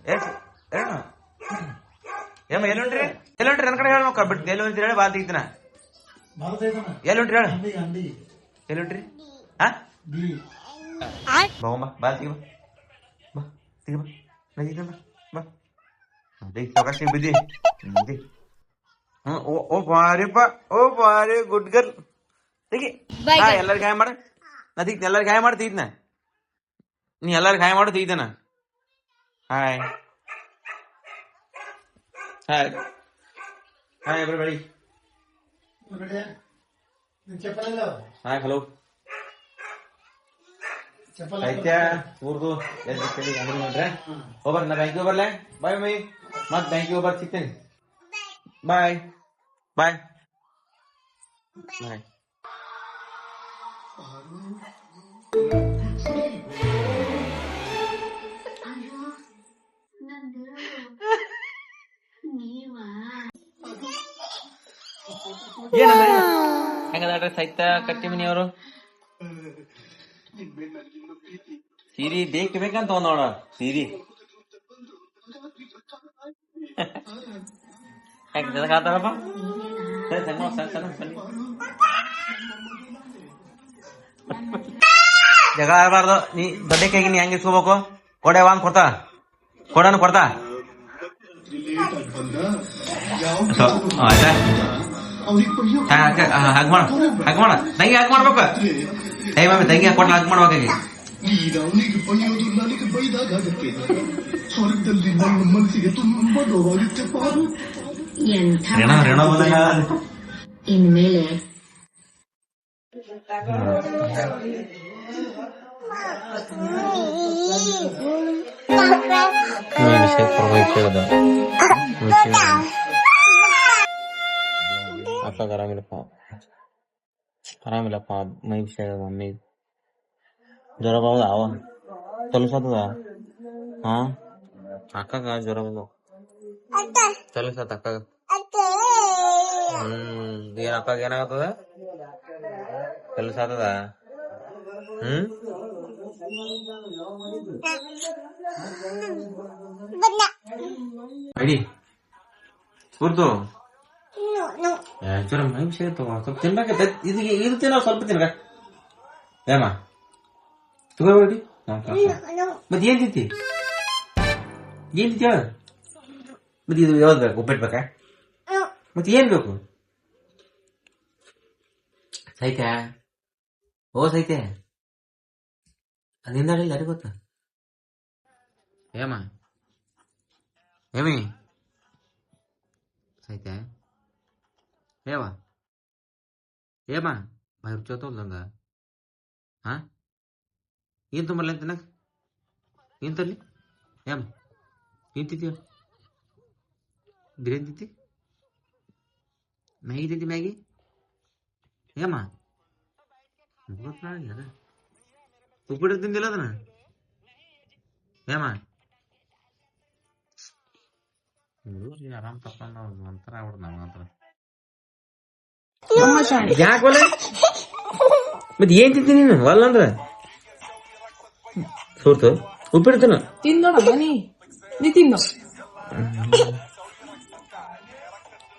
ಏನು ಏಮ್ಮ ಎಲ್ಲುಂಟ್ರಿ ನನ್ನ ಕಡೆ ಹೇಳ ಬಿಟ್ಟು ಎಲ್ಲಿ ಹೊಂಟ್ರಿ ಹೇಳಿ ಬಾಲ್ ತೆಗಿತೀನ ಎಲ್ಲುಂಟ್ರಿ ಹೇಳ ಎಲ್ಲುಂಟ್ರಿ ಹಾ ಬಾಬಾ ಬಾಲ್ ತೆಗಿ ಬಾ ತೆಗಿ ಬಾ ನಾ ಬಾ ದೇख ಸಾವಕಾಶ ಬಿದ್ದಿ ಓ ಬಾರಿಪ್ಪ ಓ ಬಾರಿ ಗುಡ್ ಗರ್ಲ್ ತೆಗಿ ಹಾ ಎಲ್ಲರಿಗೂ ಗಾಯ ಮಾಡ ನಾ ತೆಗಿತೀನಿ ಎಲ್ಲರಿಗೂ ಗಾಯ ಮಾಡಿ ತೆಗಿದ್ನ ನೀ ಎಲ್ಲರಿಗೂ ಗಾಯ ಮಾಡು ತೆಗಿತಾನ hi hi hi everybody hi hello ಸಾಹಿತ್ಯ ಊರ್ದು ಅಂಗಡಿ ನೋಡ್ರೆ ಹೋಗ್ಬರ್ ನಾ ಬ್ಯಾಂಕಿಗೆ ಹೋಗ್ಬರ್ಲೆ ಬಾಯ್ ಮೈ ಮತ್ ಬ್ಯಾಂಕಿಗೆ ಹೋಗ್ಬರ್ ಸಿಗ್ತೇನೆ ಬಾಯ್ ಬಾಯ್ ಬಾಯ್ ಹೆಂಗದಾಡ್ರಿ ಸಾಹಿತ್ಯ ಕಟ್ಟಿ ಮನಿಯವರು ಸೀರಿ ಬೇಕಂತ ನೋಡ ಸೀರಿ ಹೆಂಗ ಕಾತಾರಪ್ಪ ಜಗಳ ಆಡಬಾರ್ದು ನೀ ದೊಡ್ಡ ಕೈಗೆ ನೀ ಹೆಂಗ್ ಇಸ್ಕೋಬೇಕು ಕೊಡೆ ಒಂದ್ ಕೊಡನು ಕೊಡ್ತಾ ಆಯ್ತಾ ಹಾಗೆ ಮಾಡ ತಂಗಿ ಹಾಗೆ ಮಾಡ್ಬೇಕು ಟೈಮ್ ತಂಗಿ ಕೊಟ್ಲ ಹಾಗೆ ಮಾಡ್ಬೇಕಾಗಿ ಅವನಿಗೆ ಬೈಯೋದು ನನಗೆ ಬೈದಾಗತ್ತೆ ಸ್ವರ್ಗದಲ್ಲಿ ನನ್ನ ಮನಸ್ಸಿಗೆ ತುಂಬಾ ನೋವಾಗುತ್ತೆ ಪಾರು ಇನ್ಮೇಲೆ ಅಕ್ಕ ಆರಾಮಿಲ್ಲಪ್ಪ ಮೈ ವಿಷಯ ಮಮ್ಮಿ ಜ್ವರ ಬರೋದಾವ ತಲುಸತ್ತದ ಹಾ ಅಕ್ಕಗ ಜ್ವರ ಬಂದು ತಲುಸತ್ತ ಅಕ್ಕಗ ಏನ್ ಅಕ್ಕಗ ಏನಾಗತ್ತದ ತಲುಸತ್ತದ ಅಡಿ ಸ್ಫೂರ್ತು ಜ್ವರ ಮೈ ವಿಷಯ ಸ್ವಲ್ಪ ತಿನ್ಬೇಕ ಇದು ತಿನ್ನೋ ಸ್ವಲ್ಪ ತಿನ್ಕ ಏಮ ತಗೋಬೇಡಿ ಮತ್ತೆ ಏನ್ ತಿಂತಿ ಹೇಳ ಮತ್ತೆ ಇದು ಯಾವ್ದು ಬೇಕು ಉಪ್ಪಿಟ್ಟು ಬೇಕಾ ಮತ್ತೆ ಏನ್ ಬೇಕು ಸೈತೆ ಓ ಸೈತೆ ಅದಿಂದ ಯಾರಿಗೆ ಗೊತ್ತ ಏಮಿ ಸೈತೆ ಏಮ ಬಾಯಿ ರುಚೋತಲ್ದಂಗ ಹಾ ಏನ್ ತುಂಬಲ್ಲ ತಿನ್ನಕ್ ಏನ್ ತರ್ಲಿ ಏನ್ ತಿಂತೀಯ ಬಿರಿಯಾನಿ ತಿಂತಿ ಮ್ಯಾಗಿ ತಿಂತಿ ಮ್ಯಾಗಿ ಏಮ್ಮ ಅದ ಉಪ್ಪಿಟ್ಟು ತಿಂದಿಲ್ಲ ಅದನ್ನ ಏಮ್ಮ ಆರಾಮ್ ತಕೊಂಡ ಒಂಥರ ಆಗ್ಬಿಡ್ ನಾವ್ ಮಾತ್ರ ಯಾಕಲ್ಲ ಮತ್ತೆ ಏನ್ ತಿಂತೀನಿ ನೀನು ಒಲ್ಲ ಅಂದ್ರ ಸೂರ್ತು ಉಪ್ಪಿಡ್ತಾನ ತಿನ್ನೋಣ ನೀ ತಿನ್ನೋ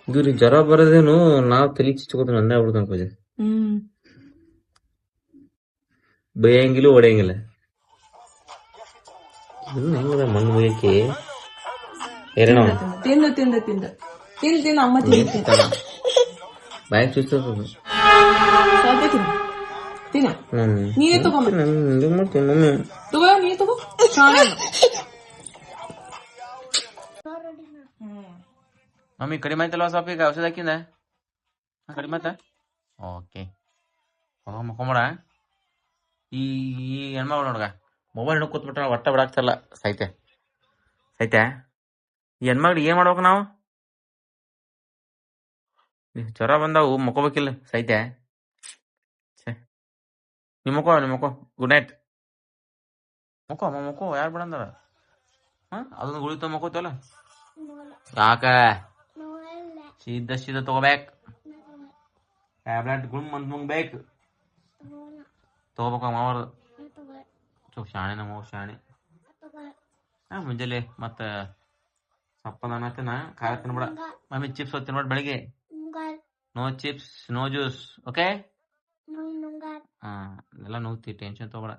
ಇವ್ರಿಗೆ ಜ್ವರ ಬರೋದೇನು ನಾವ್ ತಲೆ ಚಿಚ್ಕೋತ ಅಂದೇ ಆಗ್ಬಿಡ್ತಾನ ಪೂಜೆ ಬೈಯಂಗಿಲ್ಲ ಹೊಡೆಯಂಗಿಲ್ಲ ಹೆಂಗದ ಮಣ್ಣು ಮುಗಿಯಕ್ಕೆ ಏನ ತಿಂದು ತಿಂದು ತಿಂದು ತಿಂದು ತಿಂದು ಅಮ್ಮ ತಿಂದು ಬಾಯ್ ಚೂಸ್ತದ ತಿನ್ನ ನೀನೇ ತಗೋ ಮಾಡ್ತೀನಿ ಮಮ್ಮಿ ತಗೋ ನೀ ತಗೋ ಮಮ್ಮಿ ಕಡಿಮೆ ಆಯ್ತಲ್ವ ಸ್ವಲ್ಪ ಈಗ ಔಷಧ ಹಾಕಿಂದ ಕಡಿಮೆ ಆಯ್ತಾ ಓಕೆ ಮಕ್ಕೊಂಬೇಡ ಈ ಹೆಣ್ಮಗಳು ನೋಡ್ಗ ಮೊಬೈಲ್ ಹಿಡ್ಕೊಂಡು ಕೂತ್ಬಿಟ್ರೆ ಒಟ್ಟ ಬಿಡಾಕ್ತಲ್ಲ ಸೈತೆ ಈ ಹೆಣ್ಮಗ್ಳು ಏನ್ ಮಾಡ್ಬೇಕು ನಾವು ಜ್ವರ ಬಂದಾವು ಮಕ್ಕೋಬೇಕಿಲ್ಲ ಸೈತೆ ನಿಮ್ಮಕ್ಕೋ ಗುಡ್ ನೈಟ್ ಮಕ್ಕೋ ಯಾರು ಬಿಡಂದಾರ ಅದೊಂದು ಗುಳಿ ಮಕ್ಕೋತಲ್ಲ ಯಾಕ ಸೀದಾ ತಗೋಬೇಕು ಟ್ಯಾಬ್ಲೆಟ್ ಗುಣ್ ಬೇಕು ತಗೋಬೇಕ ಮಾವರ್ದು ಶಾಣೆ ನಮ್ಮ ಶಾಣೆ ಮುಂಜಾನೆ ಮತ್ತ ಸಪ್ಪದಾನ ತಿನ್ನ ಖಾರ ತಿನ್ಬೇಡ. ಮಮ್ಮಿ ಚಿಪ್ಸ್ ತಿನ್ಬೇಡ ಬೆಳಿಗ್ಗೆ. No chips no juice. Okay. ಎಲ್ಲ ನೋಗ್ತಿ, ಟೆನ್ಷನ್ ತಗೋಬೇಡ.